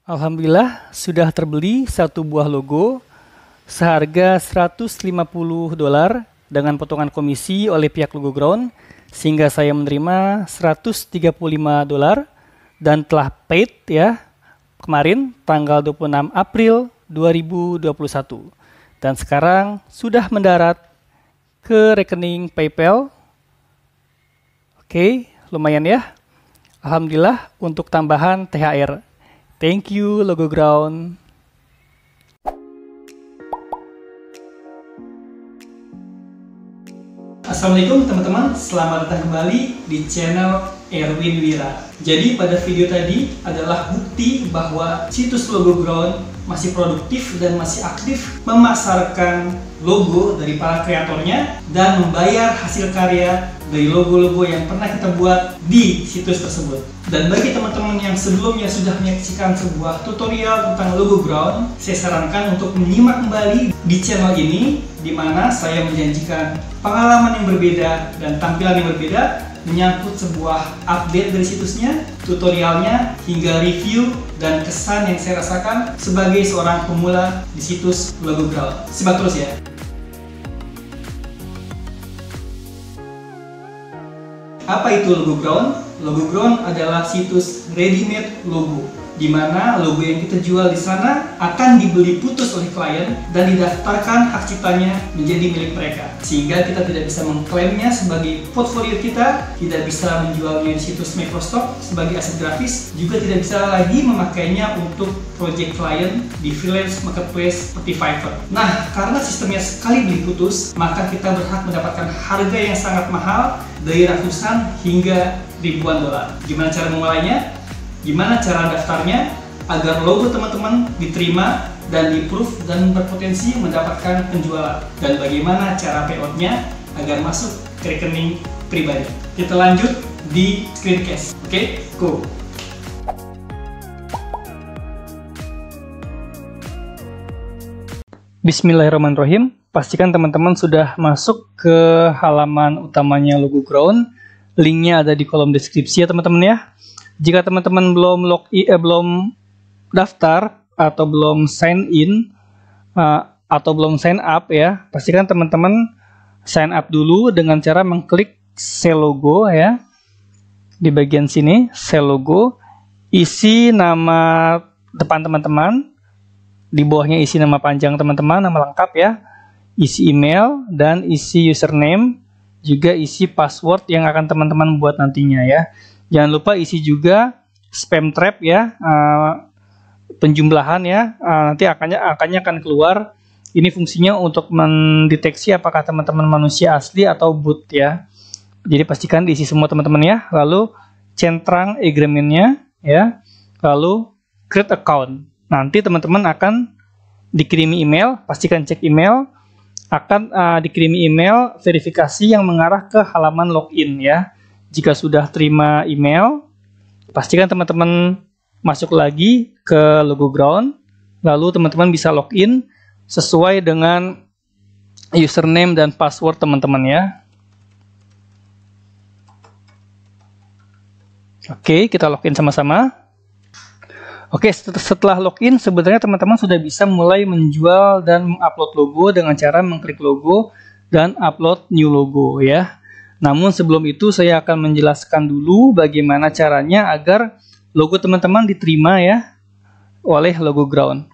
Alhamdulillah sudah terbeli satu buah logo seharga $150 dengan potongan komisi oleh pihak Logo Ground, sehingga saya menerima $135 dan telah paid ya kemarin tanggal 26 April 2021 dan sekarang sudah mendarat ke rekening PayPal. Oke, lumayan ya. Alhamdulillah untuk tambahan THR. Thank you Logo Ground. Assalamualaikum teman-teman, selamat datang kembali di channel Erwin Wira. Jadi pada video tadi adalah bukti bahwa situs Logo Ground masih produktif dan masih aktif memasarkan logo dari para kreatornya dan membayar hasil karya dari logo-logo yang pernah kita buat di situs tersebut. Dan bagi teman-teman yang sebelumnya sudah menyaksikan sebuah tutorial tentang Logo Ground, saya sarankan untuk menyimak kembali di channel ini, di mana saya menjanjikan pengalaman yang berbeda dan tampilan yang berbeda menyangkut sebuah update dari situsnya, tutorialnya, hingga review dan kesan yang saya rasakan sebagai seorang pemula di situs Logo Ground. Simak terus ya. Apa itu Logo Ground? Logo Ground adalah situs ready-made logo, di mana logo yang kita jual di sana akan dibeli putus oleh klien dan didaftarkan hak ciptanya menjadi milik mereka, sehingga kita tidak bisa mengklaimnya sebagai portfolio kita, tidak bisa menjualnya di situs Microstock sebagai aset grafis, juga tidak bisa lagi memakainya untuk project klien di freelance marketplace seperti Fiverr. Nah, karena sistemnya sekali beli putus, maka kita berhak mendapatkan harga yang sangat mahal dari ratusan hingga ribuan dolar. Gimana cara memulainya? Gimana cara daftarnya agar logo teman-teman diterima dan di-approve dan berpotensi mendapatkan penjualan? Dan bagaimana cara payout-nya agar masuk ke rekening pribadi? Kita lanjut di screencast. Oke, go! Bismillahirrahmanirrahim. Pastikan teman-teman sudah masuk ke halaman utamanya Logo Ground. Linknya ada di kolom deskripsi ya teman-teman ya. Jika teman-teman belum daftar atau belum sign in atau belum sign up ya, pastikan teman-teman sign up dulu dengan cara mengklik sell logo ya. Di bagian sini sell logo, isi nama depan teman-teman, di bawahnya isi nama panjang teman-teman, nama lengkap ya, isi email dan isi username, juga isi password yang akan teman-teman buat nantinya ya. Jangan lupa isi juga spam trap ya, penjumlahan ya, nanti angkanya akan keluar. Ini fungsinya untuk mendeteksi apakah teman-teman manusia asli atau bot ya. Jadi pastikan diisi semua teman-teman ya. Lalu centang agreementnya ya, lalu create account. Nanti teman-teman akan dikirimi email, pastikan cek email, akan dikirimi email verifikasi yang mengarah ke halaman login ya. Jika sudah terima email, pastikan teman-teman masuk lagi ke Logo Ground, lalu teman-teman bisa login sesuai dengan username dan password teman-teman ya. Oke, kita login sama-sama. Oke, setelah login sebenarnya teman-teman sudah bisa mulai menjual dan mengupload logo dengan cara mengklik logo dan upload new logo ya. Namun sebelum itu saya akan menjelaskan dulu bagaimana caranya agar logo teman-teman diterima ya oleh Logo Ground.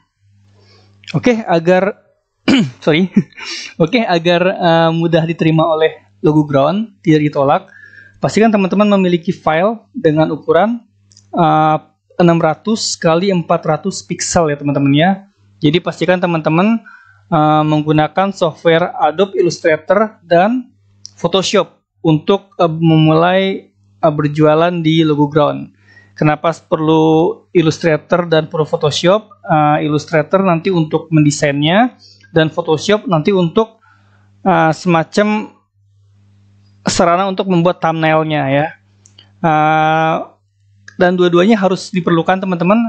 Oke, agar agar mudah diterima oleh Logo Ground, tidak ditolak, pastikan teman-teman memiliki file dengan ukuran 600 x 400 pixel ya teman-teman ya. Jadi pastikan teman-teman menggunakan software Adobe Illustrator dan Photoshop untuk memulai berjualan di Logo Ground. Kenapa perlu Illustrator dan perlu Photoshop? Illustrator nanti untuk mendesainnya dan Photoshop nanti untuk semacam sarana untuk membuat thumbnailnya ya. Dan dua-duanya harus diperlukan teman-teman.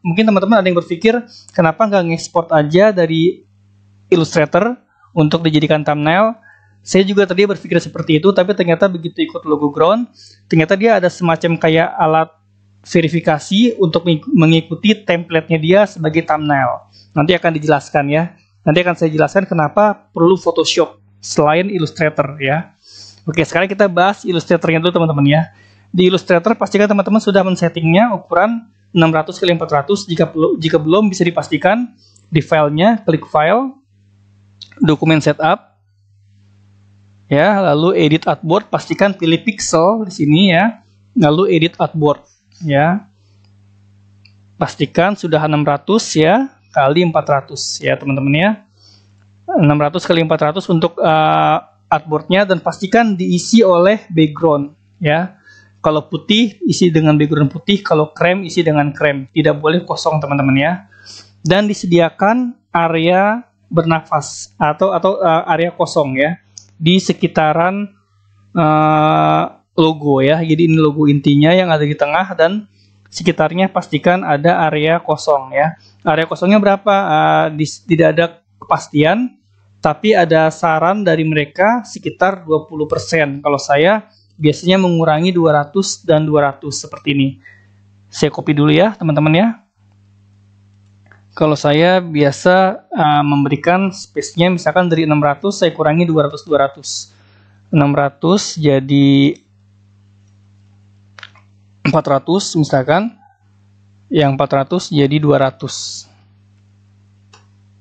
Mungkin teman-teman ada yang berpikir kenapa nggak ngekspor aja dari Illustrator untuk dijadikan thumbnail. Saya juga tadi berpikir seperti itu, tapi ternyata begitu ikut Logo Ground, ternyata dia ada semacam kayak alat verifikasi untuk mengikuti template-nya dia sebagai thumbnail. Nanti akan dijelaskan ya. Nanti akan saya jelaskan kenapa perlu Photoshop selain Illustrator ya. Oke, sekarang kita bahas Illustrator-nya dulu teman-teman ya. Di Illustrator pastikan teman-teman sudah men-settingnya ukuran 600 x 400. Jika belum bisa dipastikan di filenya, klik file, dokumen setup, ya, lalu edit artboard, pastikan pilih pixel di sini ya, lalu edit artboard, ya, pastikan sudah 600 ya kali 400 ya teman-teman ya, 600 kali 400 untuk artboardnya, dan pastikan diisi oleh background ya. Kalau putih isi dengan background putih, kalau krem isi dengan krem, tidak boleh kosong teman-teman ya. Dan disediakan area bernafas atau area kosong ya di sekitaran logo ya. Jadi ini logo intinya yang ada di tengah, dan sekitarnya pastikan ada area kosong ya. Area kosongnya berapa? Tidak ada kepastian, tapi ada saran dari mereka sekitar 20%. Kalau saya biasanya mengurangi 200 dan 200 seperti ini. Saya copy dulu ya teman-teman ya. Kalau saya biasa memberikan space-nya misalkan dari 600 saya kurangi 200. 600 jadi 400 misalkan, yang 400 jadi 200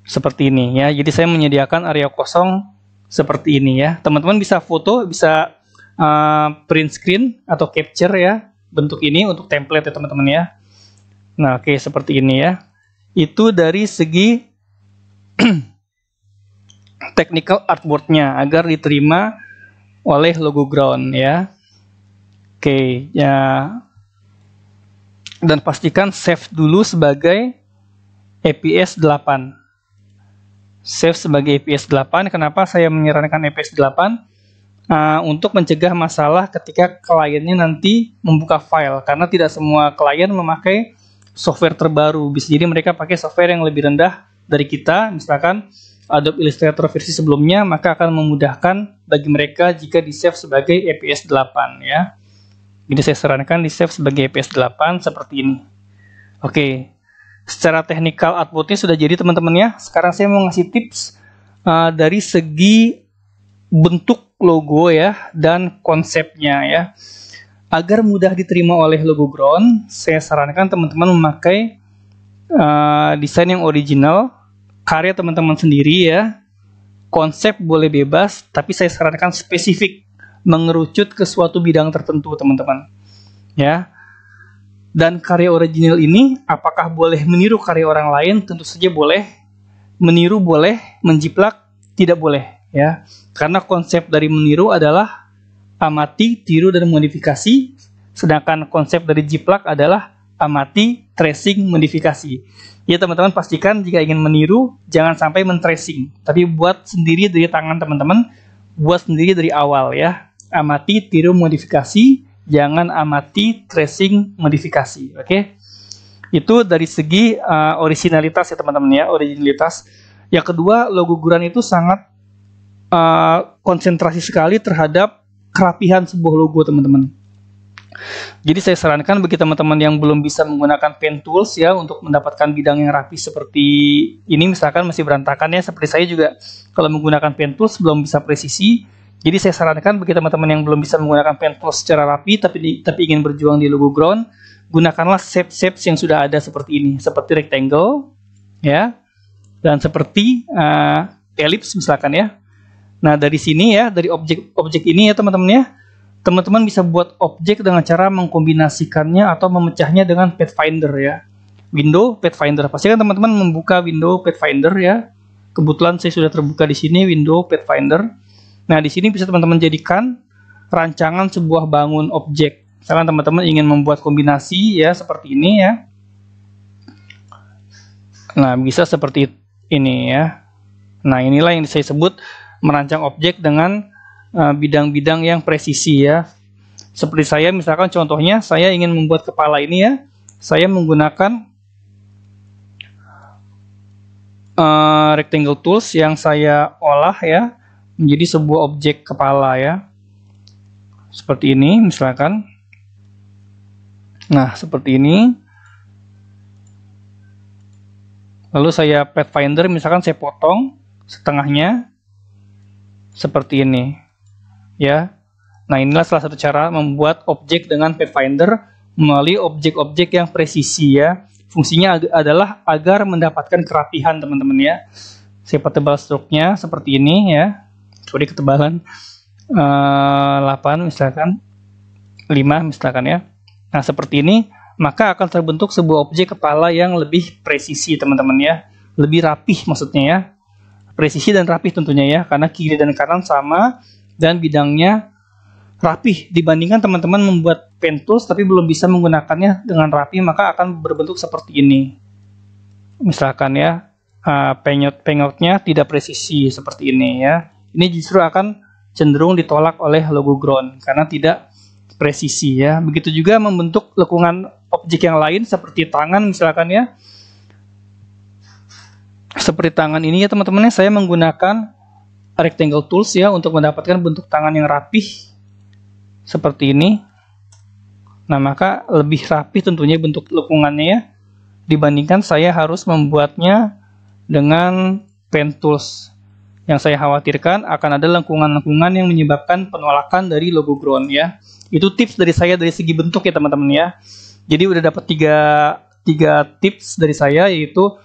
seperti ini ya. Jadi saya menyediakan area kosong seperti ini ya. Teman-teman bisa foto, bisa print screen atau capture ya bentuk ini untuk template ya teman-teman ya. Nah oke, seperti ini ya. Itu dari segi technical artboard-nya agar diterima oleh logo ground ya. Oke ya. Dan pastikan save dulu sebagai EPS 8. Save sebagai EPS 8. Kenapa saya menyarankan EPS 8? Untuk mencegah masalah ketika kliennya nanti membuka file, karena tidak semua klien memakai software terbaru. Bisa jadi mereka pakai software yang lebih rendah dari kita, misalkan Adobe Illustrator versi sebelumnya, maka akan memudahkan bagi mereka jika di save sebagai EPS 8 ya. Jadi saya sarankan di save sebagai EPS 8 seperti ini. Oke, secara technical artboard-nya sudah jadi teman-teman ya. Sekarang saya mau ngasih tips dari segi bentuk logo ya dan konsepnya ya. Agar mudah diterima oleh logo ground, saya sarankan teman-teman memakai desain yang original, karya teman-teman sendiri ya. Konsep boleh bebas, tapi saya sarankan spesifik, mengerucut ke suatu bidang tertentu teman-teman ya. Dan karya original ini apakah boleh meniru karya orang lain? Tentu saja boleh. Meniru boleh, menjiplak tidak boleh ya. Karena konsep dari meniru adalah amati, tiru, dan modifikasi, sedangkan konsep dari jiplak adalah amati, tracing, modifikasi. Ya teman-teman, pastikan jika ingin meniru jangan sampai men-tracing, tapi buat sendiri dari tangan teman-teman, buat sendiri dari awal ya. Amati, tiru, modifikasi, jangan amati, tracing, modifikasi. Oke? Itu dari segi originalitas ya teman-teman ya, originalitas. Yang kedua, logo ground itu sangat konsentrasi sekali terhadap kerapihan sebuah logo teman-teman. Jadi saya sarankan bagi teman-teman yang belum bisa menggunakan pen tools ya untuk mendapatkan bidang yang rapi seperti ini, misalkan masih berantakan ya seperti saya juga, kalau menggunakan pen tools belum bisa presisi. Jadi saya sarankan bagi teman-teman yang belum bisa menggunakan pen tools secara rapi tapi ingin berjuang di logo ground, gunakanlah shapes yang sudah ada seperti ini, seperti rectangle ya, dan seperti ellipse misalkan ya. Nah dari sini ya, dari objek ini ya teman-teman ya, teman-teman bisa buat objek dengan cara mengkombinasikannya atau memecahnya dengan Pathfinder ya. Window Pathfinder, pastikan teman-teman membuka window Pathfinder ya. Kebetulan saya sudah terbuka di sini window Pathfinder. Nah di sini bisa teman-teman jadikan rancangan sebuah bangun objek. Misalkan teman-teman ingin membuat kombinasi ya seperti ini ya. Nah bisa seperti ini ya. Nah inilah yang saya sebut merancang objek dengan bidang-bidang yang presisi ya. Seperti saya misalkan contohnya saya ingin membuat kepala ini ya. Saya menggunakan rectangle tools yang saya olah ya menjadi sebuah objek kepala ya. Seperti ini misalkan. Nah, seperti ini. Lalu saya Pathfinder, misalkan saya potong setengahnya seperti ini, ya. Nah, inilah salah satu cara membuat objek dengan Pathfinder melalui objek-objek yang presisi, ya. Fungsinya adalah agar mendapatkan kerapihan, teman-teman, ya. Saya pertebal stroke-nya seperti ini, ya. Sorry, ketebalan 8 misalkan, 5 misalkan, ya. Nah, seperti ini, maka akan terbentuk sebuah objek kepala yang lebih presisi, teman-teman, ya. Lebih rapih maksudnya, ya. Presisi dan rapih tentunya, ya, karena kiri dan kanan sama dan bidangnya rapih. Dibandingkan teman-teman membuat pen tools tapi belum bisa menggunakannya dengan rapih, maka akan berbentuk seperti ini. Misalkan, ya, penyot-penyotnya tidak presisi seperti ini, ya. Ini justru akan cenderung ditolak oleh logo ground karena tidak presisi, ya. Begitu juga membentuk lengkungan objek yang lain seperti tangan misalkan, ya. Seperti tangan ini, ya teman-teman, saya menggunakan rectangle tools, ya, untuk mendapatkan bentuk tangan yang rapih seperti ini. Nah, maka lebih rapih tentunya bentuk lengkungannya, ya, dibandingkan saya harus membuatnya dengan pen tools. Yang saya khawatirkan akan ada lengkungan-lengkungan yang menyebabkan penolakan dari logo ground, ya. Itu tips dari saya dari segi bentuk, ya teman-teman, ya. Jadi udah dapat tiga tips dari saya, yaitu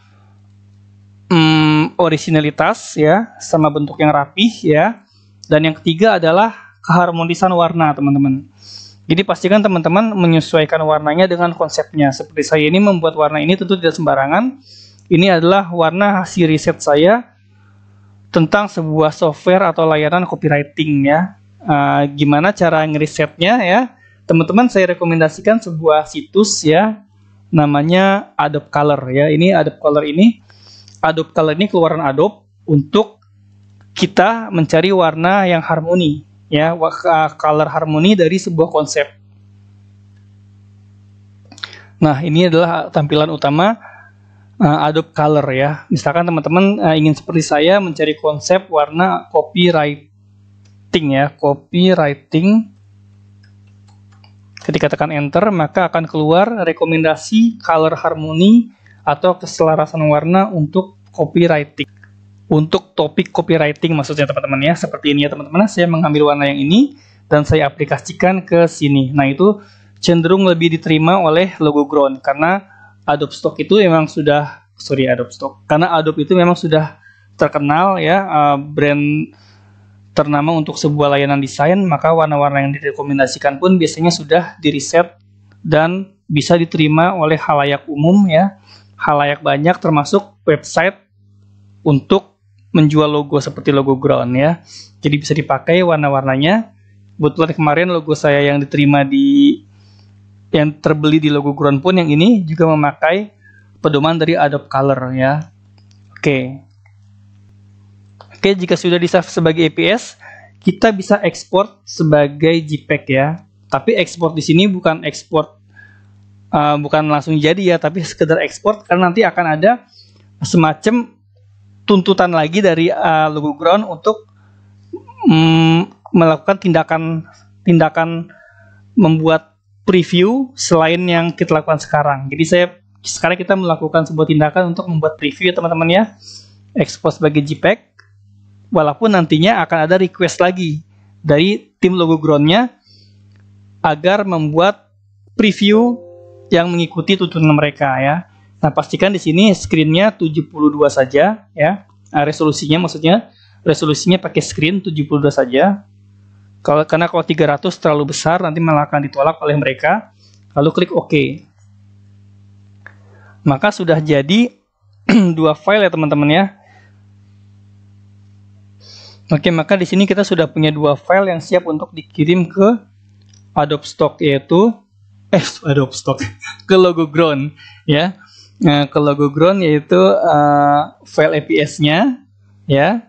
originalitas, ya, sama bentuk yang rapih, ya. Dan yang ketiga adalah keharmonisan warna, teman-teman. Jadi pastikan teman-teman menyesuaikan warnanya dengan konsepnya. Seperti saya ini membuat warna ini tentu tidak sembarangan. Ini adalah warna hasil riset saya tentang sebuah software atau layanan copywriting, ya. Gimana cara ngerisetnya, ya? Teman-teman, saya rekomendasikan sebuah situs, ya, namanya Adobe Color, ya. Ini Adobe Color ini, keluaran Adobe untuk kita mencari warna yang harmoni, ya, color harmoni dari sebuah konsep. Nah, ini adalah tampilan utama Adobe Color, ya. Misalkan teman-teman ingin seperti saya mencari konsep warna copywriting, ya, copywriting. Ketika tekan enter, maka akan keluar rekomendasi color harmoni atau keselarasan warna untuk copywriting. Untuk topik copywriting maksudnya, teman-teman, ya. Seperti ini, ya teman-teman. Saya mengambil warna yang ini dan saya aplikasikan ke sini. Nah, itu cenderung lebih diterima oleh logo ground karena Adobe Stock itu memang sudah karena Adobe itu memang sudah terkenal, ya, brand ternama untuk sebuah layanan desain, maka warna-warna yang direkomendasikan pun biasanya sudah diriset dan bisa diterima oleh khalayak umum, ya, khalayak banyak termasuk website untuk menjual logo seperti logo ground, ya. Jadi bisa dipakai warna-warnanya. Kebetulan kemarin logo saya yang terbeli di logo ground pun yang ini juga memakai pedoman dari Adobe Color, ya. Oke, jika sudah di-save sebagai EPS, kita bisa ekspor sebagai JPEG, ya. Tapi ekspor di sini bukan ekspor bukan langsung jadi, ya, tapi sekedar ekspor karena nanti akan ada semacam tuntutan lagi dari logo ground untuk melakukan tindakan membuat preview selain yang kita lakukan sekarang. Jadi sekarang kita melakukan sebuah tindakan untuk membuat preview, ya teman-teman, ya. Ekspor sebagai JPEG. Walaupun nantinya akan ada request lagi dari tim logo ground-nya agar membuat preview yang mengikuti tuntutan mereka, ya. Nah, pastikan di sini screen-nya 72 saja, ya. Resolusinya pakai screen 72 saja. Karena kalau 300 terlalu besar nanti malah akan ditolak oleh mereka. Lalu klik OK. Maka sudah jadi dua file, ya teman-teman, ya. Oke, maka di sini kita sudah punya dua file yang siap untuk dikirim ke Adobe Stock, yaitu ke logo ground, ya. Ke logo ground yaitu file EPS-nya, ya.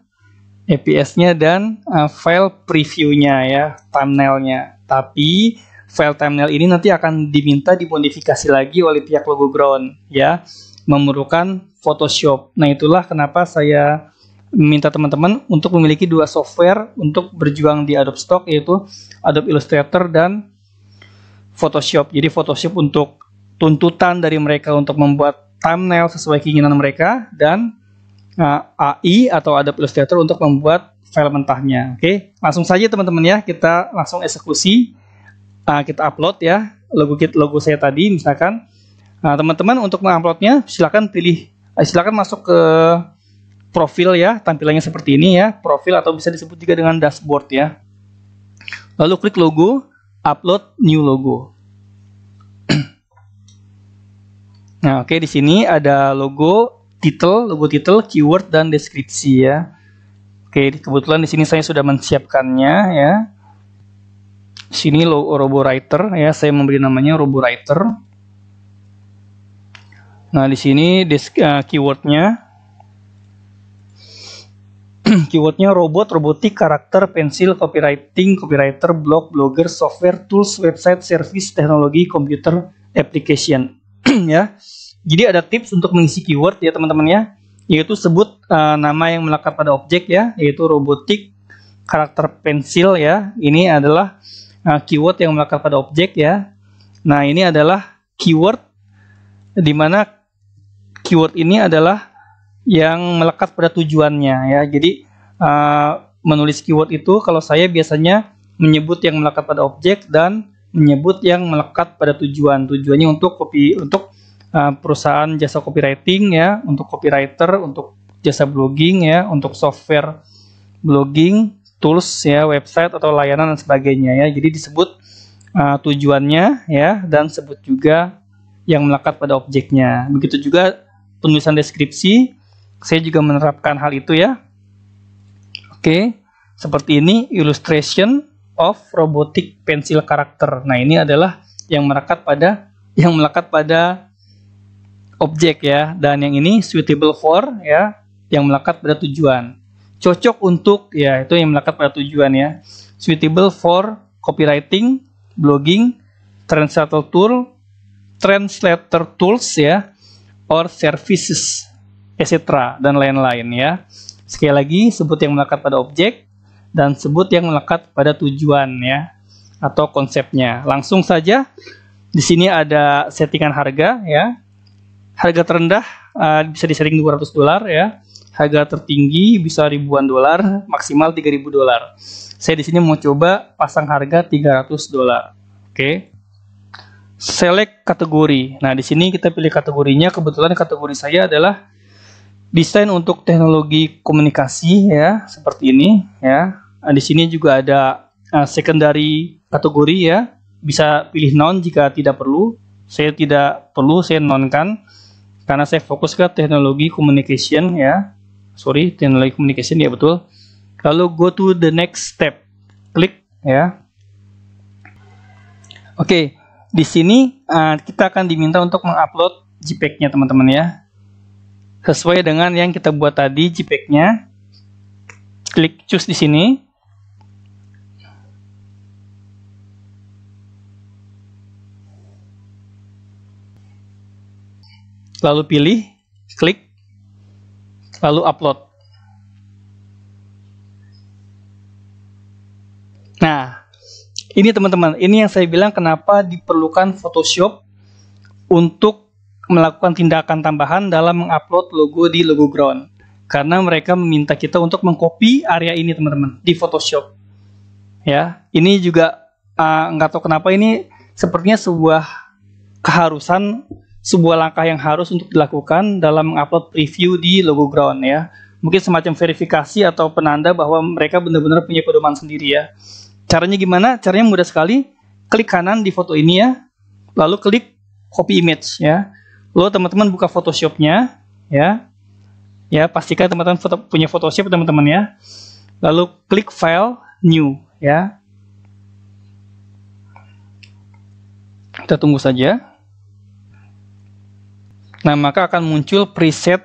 EPS-nya dan file preview-nya, ya, thumbnail-nya. Tapi file thumbnail ini nanti akan diminta dimodifikasi lagi oleh pihak logo ground, ya, memerlukan Photoshop. Nah, itulah kenapa saya minta teman-teman untuk memiliki dua software untuk berjuang di Adobe Stock, yaitu Adobe Illustrator dan Photoshop. Jadi Photoshop untuk tuntutan dari mereka untuk membuat thumbnail sesuai keinginan mereka, dan AI atau Adobe Illustrator untuk membuat file mentahnya. Oke, langsung saja teman-teman ya, kita langsung eksekusi. Kita upload ya logo saya tadi misalkan. Teman-teman untuk menguploadnya silakan masuk ke profil ya, tampilannya seperti ini ya, profil atau bisa disebut juga dengan dashboard ya. Lalu klik logo, upload new logo. Nah, oke, di sini ada logo title, keyword dan deskripsi ya. Oke, kebetulan di sini saya sudah menyiapkannya ya. Sini Robo Writer ya, saya memberi namanya Robo Writer. Nah, di sini keywordnya keywordnya robot, robotik, karakter, pensil, copywriting, copywriter, blog, blogger, software, tools, website, service, teknologi, computer, application. Ya, jadi ada tips untuk mengisi keyword ya teman-teman ya, yaitu sebut nama yang melekat pada objek ya, yaitu robotik, karakter, pensil ya. Ini adalah keyword yang melekat pada objek ya. Nah, ini adalah keyword di mana keyword ini adalah yang melekat pada tujuannya ya. Jadi menulis keyword itu, kalau saya biasanya menyebut yang melekat pada objek dan menyebut yang melekat pada tujuannya untuk perusahaan jasa copywriting ya, untuk copywriter, untuk jasa blogging ya, untuk software blogging, tools ya, website atau layanan dan sebagainya ya. Jadi disebut tujuannya ya, dan sebut juga yang melekat pada objeknya. Begitu juga penulisan deskripsi, saya juga menerapkan hal itu ya. Oke, seperti ini, illustration of robotic pencil karakter. Nah, ini adalah yang melekat pada objek ya, dan yang ini suitable for ya, yang melekat pada tujuan. Cocok untuk ya, itu yang melekat pada tujuan ya. Suitable for copywriting, blogging, translator tools ya, or services, etc. dan lain-lain ya. Sekali lagi, sebut yang melekat pada objek dan sebut yang melekat pada tujuan ya, atau konsepnya. Langsung saja, di sini ada settingan harga ya. Harga terendah bisa disetting $200 ya. Harga tertinggi bisa ribuan dolar, maksimal $3.000. Saya di sini mau coba pasang harga $300. Oke. Select kategori. Nah, di sini kita pilih kategorinya. Kebetulan kategori saya adalah desain untuk teknologi komunikasi ya, seperti ini ya. Di sini juga ada secondary kategori ya. Bisa pilih non jika tidak perlu. Saya tidak perlu, saya nonkan karena saya fokus ke teknologi communication ya. Teknologi communication ya, betul. Lalu go to the next step. Klik ya. Oke, di sini kita akan diminta untuk mengupload JPEG-nya teman-teman ya. Sesuai dengan yang kita buat tadi JPEG-nya. Klik choose di sini. Lalu pilih, klik, lalu upload. Nah, ini teman-teman, ini yang saya bilang kenapa diperlukan Photoshop untuk melakukan tindakan tambahan dalam mengupload logo di logo ground. Karena mereka meminta kita untuk mengcopy area ini teman-teman di Photoshop. Ya, ini juga nggak tahu kenapa ini sepertinya sebuah keharusan, sebuah langkah yang harus untuk dilakukan dalam mengupload preview di logo ground ya. Mungkin semacam verifikasi atau penanda bahwa mereka benar-benar punya pedoman sendiri ya. Caranya gimana? Caranya mudah sekali. Klik kanan di foto ini ya, lalu klik copy image ya. Lalu teman-teman buka Photoshop-nya ya. Ya, pastikan teman-teman punya Photoshop teman-teman ya. Lalu klik file new ya. Kita tunggu saja. Nah, maka akan muncul preset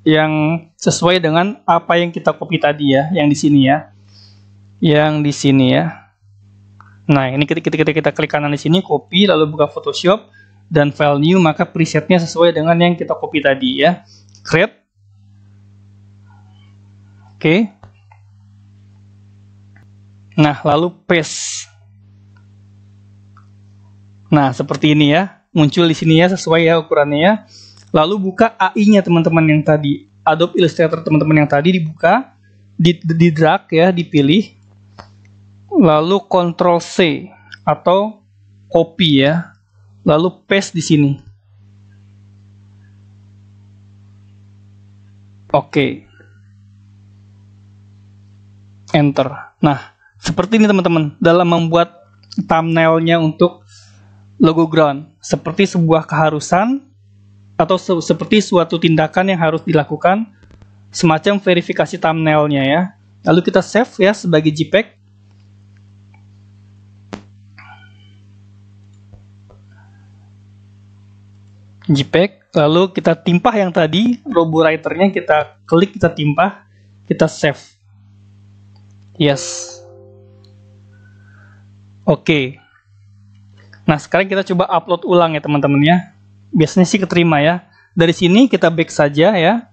yang sesuai dengan apa yang kita copy tadi ya, yang di sini ya. Yang di sini ya. Nah, ini ketika kita klik kanan di sini, copy, lalu buka Photoshop dan file new, maka presetnya sesuai dengan yang kita copy tadi ya. Create. Oke. Nah, lalu paste. Nah, seperti ini ya. Muncul di sini ya, sesuai ya ukurannya ya. Lalu buka AI-nya teman-teman yang tadi. Adobe Illustrator teman-teman yang tadi dibuka, di drag ya, dipilih. Lalu Ctrl C atau copy ya. Lalu paste di sini. Oke. Enter. Nah, seperti ini teman-teman dalam membuat thumbnailnya untuk logo ground. Seperti sebuah keharusan atau seperti suatu tindakan yang harus dilakukan, semacam verifikasi thumbnailnya ya. Lalu kita save ya sebagai JPEG. JPEG, lalu kita timpah yang tadi, logo writernya kita klik, kita timpah, kita save. Yes. Oke. Nah, sekarang kita coba upload ulang ya teman-teman ya. Biasanya sih keterima ya. Dari sini kita back saja ya.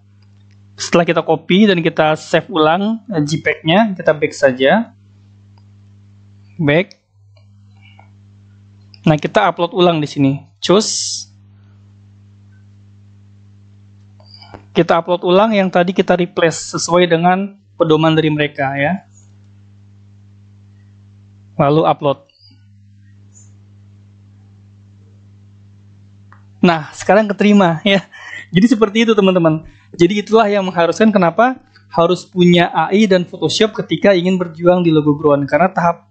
Setelah kita copy dan kita save ulang JPEG-nya, kita back saja. Back. Nah, kita upload ulang di sini. Choose. Kita upload ulang yang tadi kita replace sesuai dengan pedoman dari mereka ya. Lalu upload. Nah, sekarang keterima ya. Jadi seperti itu teman-teman. Jadi itulah yang mengharuskan kenapa harus punya AI dan Photoshop ketika ingin berjuang di logo ground. Karena tahap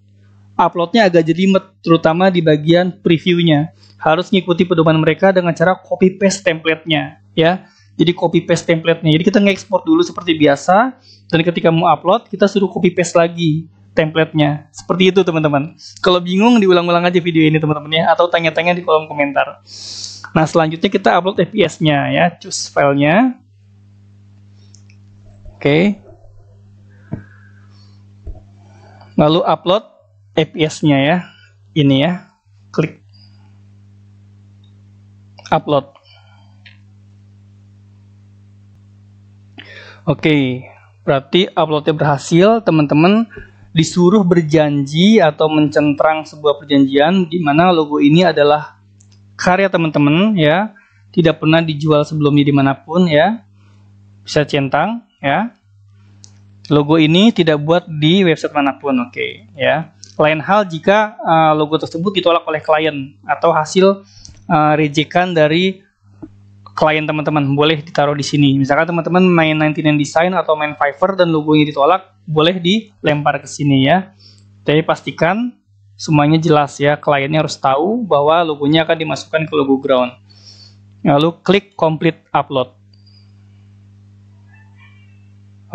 uploadnya agak jelimet, terutama di bagian previewnya. Harus ngikuti pedoman mereka dengan cara copy paste template-nya ya. Jadi copy paste template-nya. Jadi kita nge-export dulu seperti biasa, dan ketika mau upload kita suruh copy paste lagi template-nya. Seperti itu teman-teman. Kalau bingung diulang-ulang aja video ini teman-teman ya, atau tanya-tanya di kolom komentar. Nah, selanjutnya kita upload APS-nya ya, choose filenya. Oke. Lalu upload APS-nya ya. Ini ya. Klik upload. Oke, berarti uploadnya berhasil. Teman-teman disuruh berjanji atau mencentrang sebuah perjanjian di mana logo ini adalah karya teman-teman ya, tidak pernah dijual sebelumnya dimanapun ya, bisa centang ya. Logo ini tidak buat di website manapun, oke ya. Lain hal jika logo tersebut ditolak oleh klien atau hasil rejekan dari klien teman-teman, boleh ditaruh di sini. Misalkan teman-teman main 99 Design atau main Fiverr dan logonya ditolak, boleh dilempar ke sini ya. Jadi pastikan semuanya jelas ya, kliennya harus tahu bahwa logonya akan dimasukkan ke logo ground. Lalu klik complete upload.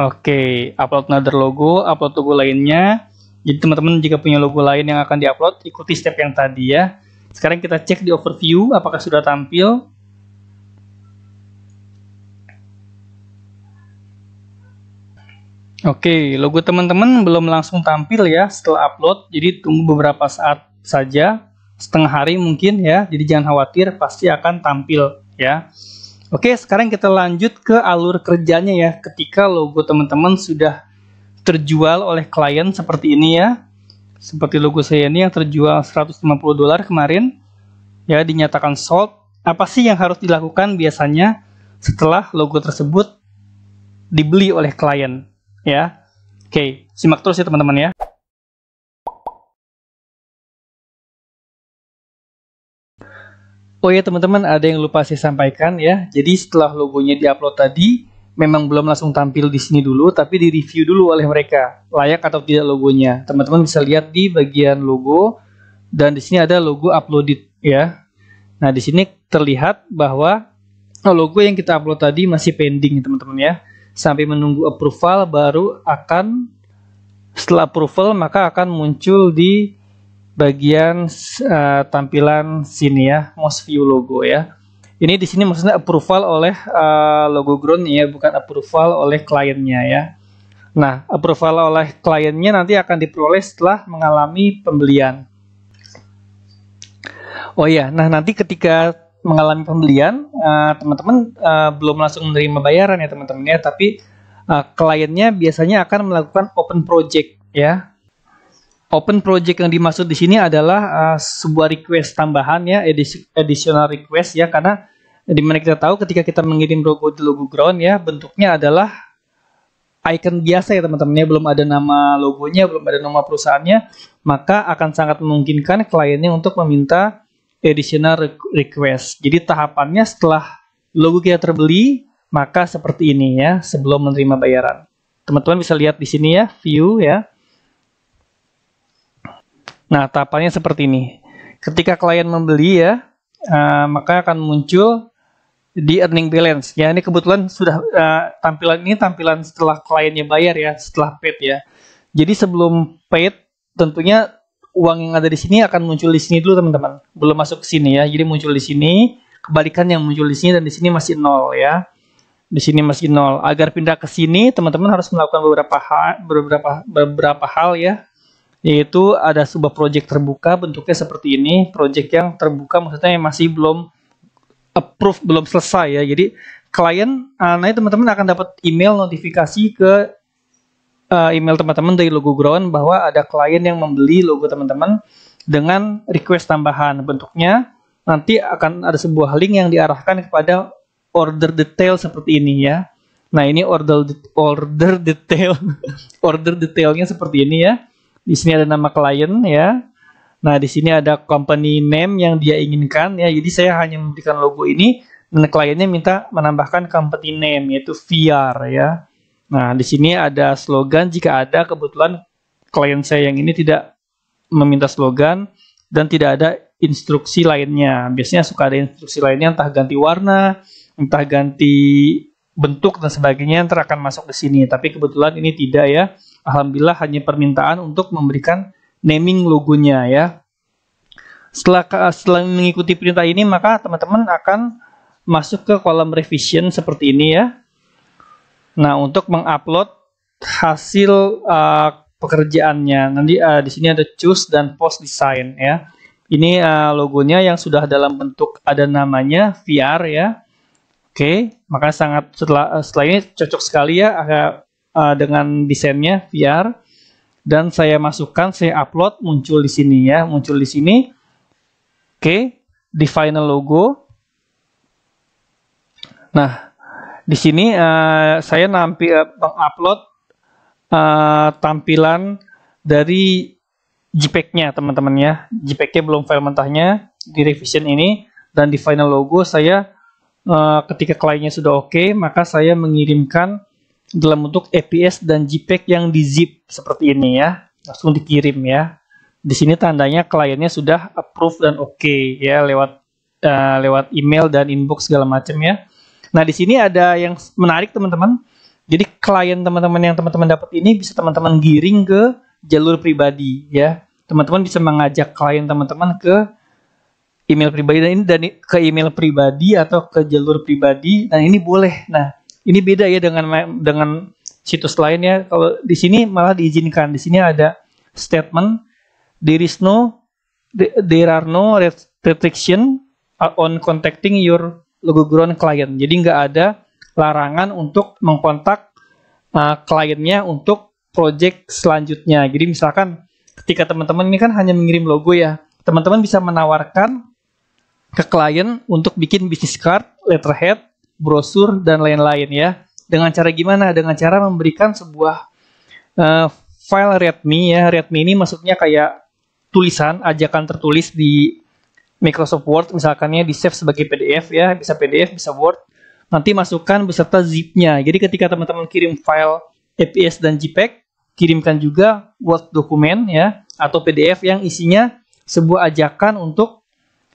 Oke, upload another logo, upload logo lainnya. Jadi teman-teman jika punya logo lain yang akan diupload, ikuti step yang tadi ya. Sekarang kita cek di overview apakah sudah tampil. Oke, logo teman-teman belum langsung tampil ya setelah upload, jadi tunggu beberapa saat saja, setengah hari mungkin ya, jadi jangan khawatir, pasti akan tampil ya. Oke, sekarang kita lanjut ke alur kerjanya ya, ketika logo teman-teman sudah terjual oleh klien seperti ini ya, seperti logo saya ini yang terjual $150 kemarin ya, dinyatakan sold. Apa sih yang harus dilakukan biasanya setelah logo tersebut dibeli oleh klien? Ya, oke, simak terus ya teman-teman ya. Oh ya teman-teman, ada yang lupa saya sampaikan ya. Jadi setelah logonya diupload tadi, memang belum langsung tampil di sini dulu, tapi di review dulu oleh mereka, layak atau tidak logonya. Teman-teman bisa lihat di bagian logo, dan di sini ada logo uploaded ya. Nah di sini terlihat bahwa logo yang kita upload tadi masih pending teman-teman ya. Sampai menunggu approval baru akan, setelah approval maka akan muncul di bagian tampilan sini ya, most view logo ya. Ini di sini maksudnya approval oleh logo ground ya, bukan approval oleh kliennya ya. Nah, approval oleh kliennya nanti akan diperoleh setelah mengalami pembelian. Oh iya, nah nanti ketika mengalami pembelian, teman-teman belum langsung menerima bayaran ya teman-teman ya, tapi kliennya biasanya akan melakukan open project ya. Open project yang dimaksud di sini adalah sebuah request tambahan ya, additional request ya, karena dimana kita tahu ketika kita mengirim logo di logo ground ya, bentuknya adalah icon biasa ya teman-teman ya, belum ada nama logonya, belum ada nama perusahaannya, maka akan sangat memungkinkan kliennya untuk meminta additional request. Jadi tahapannya setelah logo kita terbeli, maka seperti ini ya, sebelum menerima bayaran. Teman-teman bisa lihat di sini ya, view ya. Nah, tahapannya seperti ini. Ketika klien membeli ya, maka akan muncul di earning balance. Ya, ini kebetulan sudah tampilan ini tampilan setelah kliennya bayar ya, setelah paid ya. Jadi sebelum paid, tentunya uang yang ada di sini akan muncul di sini dulu teman-teman. Belum masuk ke sini ya. Jadi muncul di sini, kebalikan yang muncul di sini dan di sini masih nol ya. Di sini masih nol. Agar pindah ke sini, teman-teman harus melakukan beberapa hal ya. Yaitu ada sebuah project terbuka, bentuknya seperti ini. Project yang terbuka maksudnya yang masih belum approve, belum selesai ya. Jadi klien, nanti teman-teman akan dapat email notifikasi ke email teman-teman dari logo ground bahwa ada klien yang membeli logo teman-teman dengan request tambahan. Bentuknya nanti akan ada sebuah link yang diarahkan kepada order detail seperti ini ya. Nah, ini order detail order detailnya seperti ini ya. Di sini ada nama klien ya. Nah, di sini ada company name yang dia inginkan ya. Jadi saya hanya memberikan logo ini dan kliennya minta menambahkan company name yaitu VR ya. Nah, di sini ada slogan jika ada. Kebetulan klien saya yang ini tidak meminta slogan dan tidak ada instruksi lainnya. Biasanya suka ada instruksi lainnya, entah ganti warna, entah ganti bentuk dan sebagainya, yang akan masuk ke sini. Tapi kebetulan ini tidak ya. Alhamdulillah hanya permintaan untuk memberikan naming logonya ya. Setelah mengikuti perintah ini, maka teman-teman akan masuk ke kolom revision seperti ini ya. Nah, untuk mengupload hasil pekerjaannya, nanti di sini ada choose dan post design ya. Ini logonya yang sudah dalam bentuk ada namanya VR ya. Oke, maka setelah ini cocok sekali ya dengan desainnya VR, dan saya masukkan, saya upload, muncul di sini ya, muncul di sini. Oke, di final logo. Nah, di sini saya mengupload tampilan dari JPEG-nya teman-teman ya. JPEG-nya belum file mentahnya di revision ini, dan di final logo saya ketika kliennya sudah oke, maka saya mengirimkan dalam bentuk APS dan JPEG yang di zip seperti ini ya, langsung dikirim ya. Di sini tandanya kliennya sudah approve dan oke ya, lewat email dan inbox segala macam ya. Nah, di sini ada yang menarik teman-teman. Jadi klien teman-teman yang teman-teman dapat ini bisa teman-teman giring ke jalur pribadi ya. Teman-teman bisa mengajak klien teman-teman ke email pribadi dan ke email pribadi atau ke jalur pribadi, dan ini boleh. Nah, ini beda ya dengan situs lainnya. Kalau di sini malah diizinkan. Di sini ada statement there are no restriction on contacting your logo ground client. Jadi nggak ada larangan untuk mengkontak kliennya untuk project selanjutnya. Jadi misalkan ketika teman-teman ini kan hanya mengirim logo ya, teman-teman bisa menawarkan ke klien untuk bikin business card, letterhead, brosur, dan lain-lain ya. Dengan cara gimana? Dengan cara memberikan sebuah file README ya. README ini maksudnya kayak tulisan, ajakan tertulis di Microsoft Word, misalkannya di save sebagai PDF ya, bisa PDF, bisa Word. Nanti masukkan beserta zip-nya. Jadi ketika teman-teman kirim file APS dan JPEG, kirimkan juga Word dokumen ya, atau PDF yang isinya sebuah ajakan untuk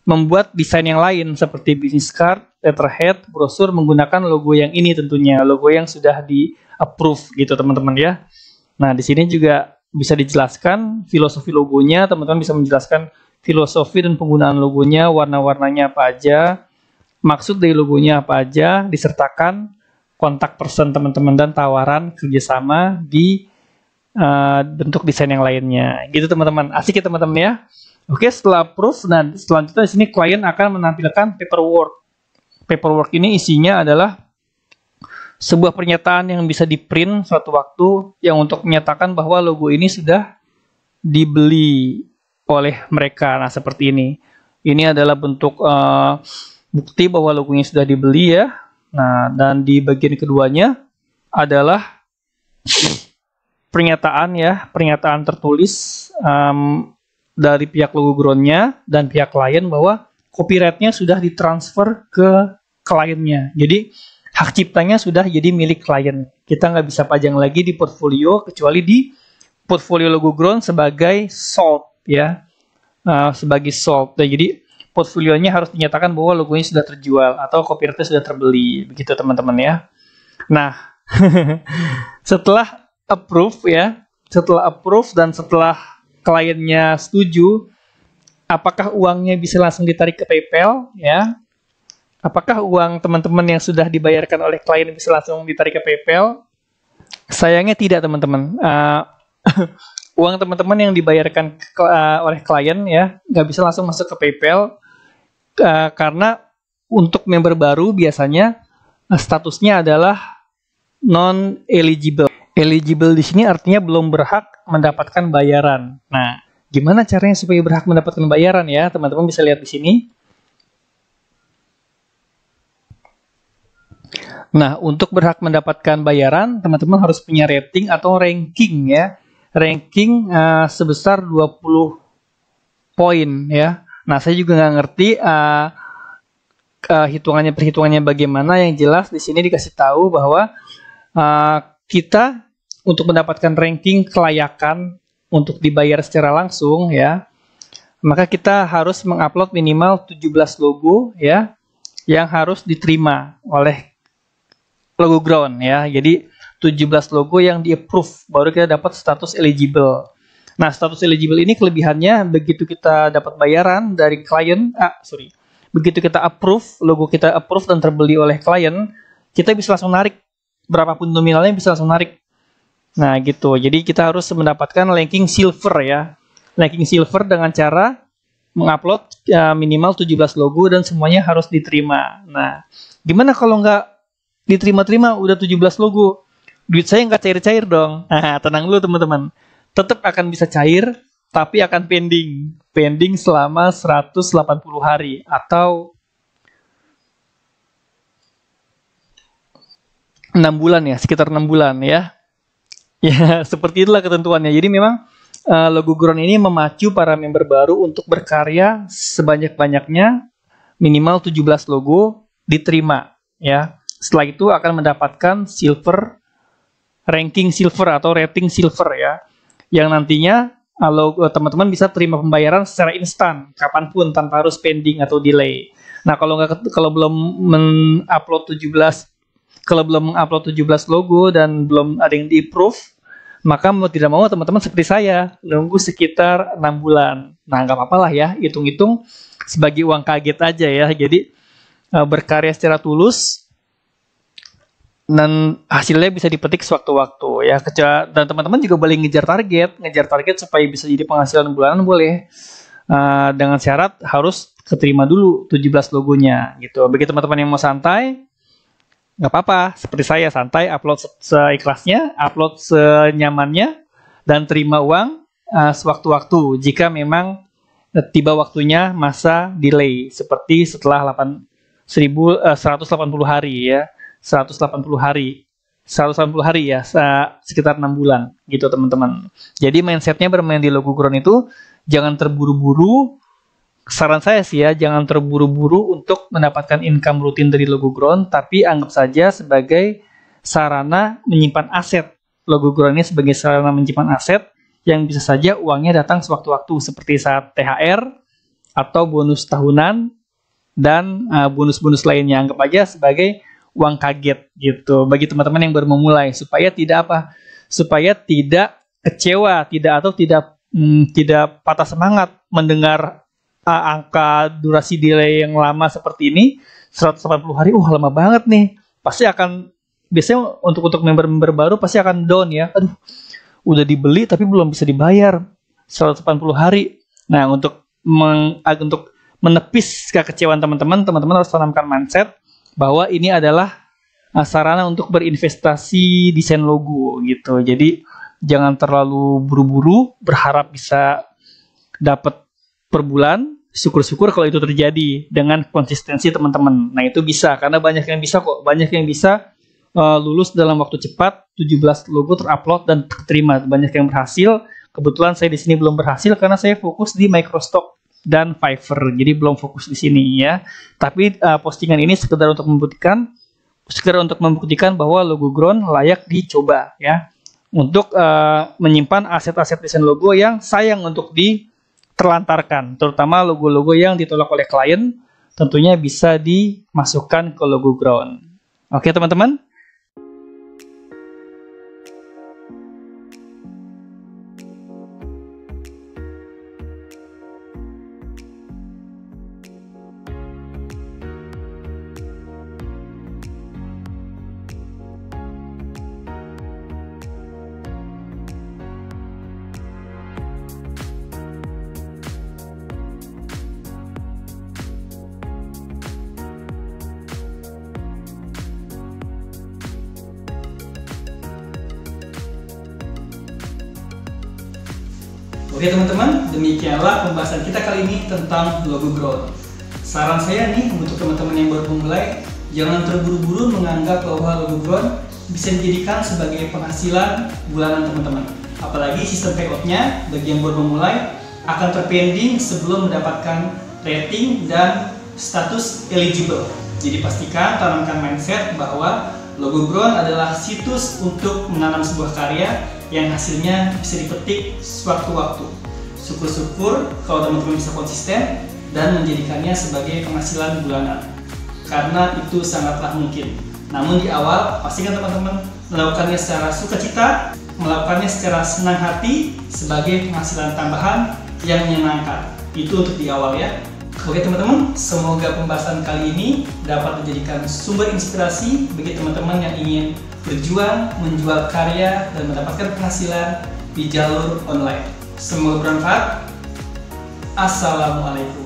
membuat desain yang lain seperti business card, letterhead, brosur menggunakan logo yang ini tentunya, logo yang sudah di approve gitu teman-teman ya. Nah, di sini juga bisa dijelaskan filosofi logonya, teman-teman bisa menjelaskan filosofi dan penggunaan logonya, warna-warnanya apa aja, maksud dari logonya apa aja, disertakan kontak person teman-teman dan tawaran kerjasama di bentuk desain yang lainnya. Gitu teman-teman, asik ya teman-teman ya. Oke, setelah approve, dan selanjutnya di sini klien akan menampilkan paperwork. Paperwork ini isinya adalah sebuah pernyataan yang bisa di-print suatu waktu yang untuk menyatakan bahwa logo ini sudah dibeli oleh mereka. Nah, seperti ini. Ini adalah bentuk bukti bahwa logonya sudah dibeli ya. Nah, dan di bagian keduanya adalah pernyataan ya, pernyataan tertulis dari pihak logo groundnya dan pihak klien bahwa copyrightnya sudah ditransfer ke kliennya. Jadi hak ciptanya sudah jadi milik klien. Kita nggak bisa pajang lagi di portfolio kecuali di portfolio logo ground sebagai sold ya, sebagai sold. Nah, jadi portfolionya harus dinyatakan bahwa logonya sudah terjual atau copyrightnya sudah terbeli, begitu teman-teman ya. Nah, setelah approve ya, setelah approve dan setelah kliennya setuju, apakah uangnya bisa langsung ditarik ke PayPal ya? Apakah uang teman-teman yang sudah dibayarkan oleh klien bisa langsung ditarik ke PayPal? Sayangnya tidak teman-teman. Uang teman-teman yang dibayarkan oleh klien ya nggak bisa langsung masuk ke PayPal karena untuk member baru biasanya statusnya adalah non-eligible. Eligible di sini artinya belum berhak mendapatkan bayaran. Nah, gimana caranya supaya berhak mendapatkan bayaran ya? Teman-teman bisa lihat di sini. Nah, untuk berhak mendapatkan bayaran, teman-teman harus punya rating atau ranking ya. Ranking sebesar 20 poin ya. Nah, saya juga nggak ngerti perhitungannya bagaimana. Yang jelas di sini dikasih tahu bahwa kita untuk mendapatkan ranking kelayakan untuk dibayar secara langsung ya, maka kita harus mengupload minimal 17 logo ya yang harus diterima oleh logo ground ya. Jadi 17 logo yang di-approve baru kita dapat status eligible. Nah, status eligible ini kelebihannya begitu kita dapat bayaran dari klien, begitu kita approve, logo kita approve dan terbeli oleh klien, kita bisa langsung narik berapapun nominalnya bisa langsung narik. Nah, gitu. Jadi kita harus mendapatkan ranking silver ya. Ranking silver dengan cara mengupload minimal 17 logo dan semuanya harus diterima. Nah, gimana kalau nggak diterima-terima udah 17 logo? Duit saya nggak cair-cair dong. Nah, tenang dulu teman-teman. Tetap akan bisa cair, tapi akan pending. Pending selama 180 hari atau 6 bulan ya, sekitar 6 bulan ya. Ya, seperti itulah ketentuannya. Jadi memang logo ground ini memacu para member baru untuk berkarya sebanyak-banyaknya, minimal 17 logo diterima ya. Setelah itu akan mendapatkan silver, ranking silver atau rating silver ya, yang nantinya teman-teman bisa terima pembayaran secara instan kapanpun tanpa harus pending atau delay. Nah, kalau belum mengupload 17 logo dan belum ada yang di-approve, maka mau tidak mau teman-teman seperti saya nunggu sekitar 6 bulan. Nah, nggak apa-apa lah ya, hitung-hitung sebagai uang kaget aja ya. Jadi berkarya secara tulus dan hasilnya bisa dipetik sewaktu-waktu ya. Dan teman-teman juga boleh ngejar target supaya bisa jadi penghasilan bulanan boleh. Dengan syarat harus keterima dulu 17 logonya gitu. Bagi teman-teman yang mau santai, nggak apa-apa, seperti saya santai, upload seikhlasnya, upload senyamannya, dan terima uang sewaktu-waktu jika memang tiba waktunya masa delay, seperti setelah 180 hari ya, 180 hari ya, sekitar 6 bulan gitu teman-teman. Jadi mindsetnya bermain di logo ground itu jangan terburu-buru. Saran saya sih ya, jangan terburu-buru untuk mendapatkan income rutin dari logo ground, tapi anggap saja sebagai sarana menyimpan aset. Logo ground ini sebagai sarana menyimpan aset yang bisa saja uangnya datang sewaktu-waktu, seperti saat THR atau bonus tahunan dan bonus-bonus lainnya. Anggap aja sebagai uang kaget gitu bagi teman-teman yang baru memulai, supaya tidak kecewa, tidak patah semangat mendengar angka durasi delay yang lama seperti ini, 180 hari, lama banget nih. Biasanya untuk member-member baru pasti akan down ya. Aduh, udah dibeli tapi belum bisa dibayar 180 hari. Nah, untuk menepis kekecewaan teman-teman harus tanamkan mindset bahwa ini adalah sarana untuk berinvestasi desain logo gitu. Jadi Jangan terlalu buru-buru berharap bisa dapat per bulan. Syukur-syukur kalau itu terjadi dengan konsistensi teman-teman. Nah, itu bisa, karena banyak yang bisa kok. Banyak yang bisa lulus dalam waktu cepat, 17 logo terupload dan terterima. Banyak yang berhasil. Kebetulan saya di sini belum berhasil karena saya fokus di Microstock dan Fiverr. Jadi belum fokus di sini ya. Tapi postingan ini sekedar untuk membuktikan bahwa logo Ground layak dicoba ya. Untuk menyimpan aset-aset desain logo yang sayang untuk terlantarkan, terutama logo-logo yang ditolak oleh klien, tentunya bisa dimasukkan ke logo Ground. Oke teman-teman? Oke teman-teman, demikianlah pembahasan kita kali ini tentang logo Ground. Saran saya nih untuk teman-teman yang baru memulai, jangan terburu-buru menganggap bahwa logo Ground bisa dijadikan sebagai penghasilan bulanan teman-teman. Apalagi sistem payout-nya bagi yang baru memulai akan terpending sebelum mendapatkan rating dan status eligible. Jadi pastikan tanamkan mindset bahwa logo Ground adalah situs untuk menanam sebuah karya yang hasilnya bisa dipetik sewaktu-waktu. Syukur-syukur kalau teman-teman bisa konsisten dan menjadikannya sebagai penghasilan bulanan, karena itu sangatlah mungkin. Namun di awal pastikan teman-teman melakukannya secara sukacita, melakukannya secara senang hati sebagai penghasilan tambahan yang menyenangkan. Itu untuk di awal ya. Oke teman-teman, semoga pembahasan kali ini dapat menjadikan sumber inspirasi bagi teman-teman yang ingin berjuang menjual karya dan mendapatkan penghasilan di jalur online. Semoga bermanfaat. Assalamualaikum.